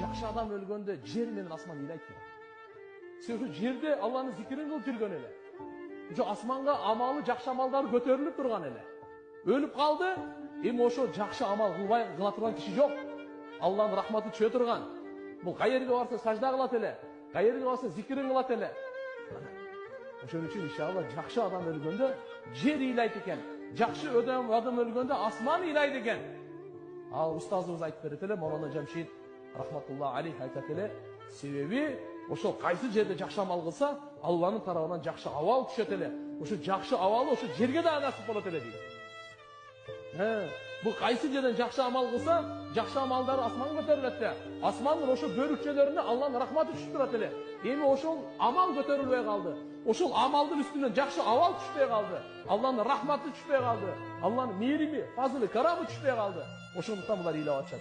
Жакшы адам өлгөндө жер менен асман ыйлайт. Сен ушу жерде Алланын зикирин кылып жүргөн эле. Ушу асманга амалы, жакшы амалдары көтөрүлүп турган эле. Өлүп калды, эми ошо жакшы амал кылбай кыла турган киши жок. Алланын рахматы түшө турган. Бул кайерге барса сажда кылат эле, кайерге барса зикирин кылат эле. Ошон үчүн иншалла жакшы адам өлгөндө жер ыйлайт экен. Жакшы адам өлгөндө асман ыйлайт экен. Ал устазыбыз айтып берет эле, Мавлана Жамшид рахматулла алейх айтат эле, себеби ошол кайсы жерде жакшы амал кылса, Алланын тарабынан жакшы абал түшөт эле. Ошо жакшы абалы ошо жерге да насип болот эле дейт. Бул кайсы жерден жакшы амал кылса, жакшы амалдары асманга көтөрүлөт да. Асмандын ошо бөлүкчөлөрүнө Алланын рахматы түшүп турат эле. Эми ошол амал көтөрүлбөй калды. Ошол амалдын үстүнөн жакшы абал түшпөй калды. Алланын рахматы түшпөй калды. Алланын мээрими, фазылы, карамы түшпөй калды. Ошондуктан булар ыйлап атышат.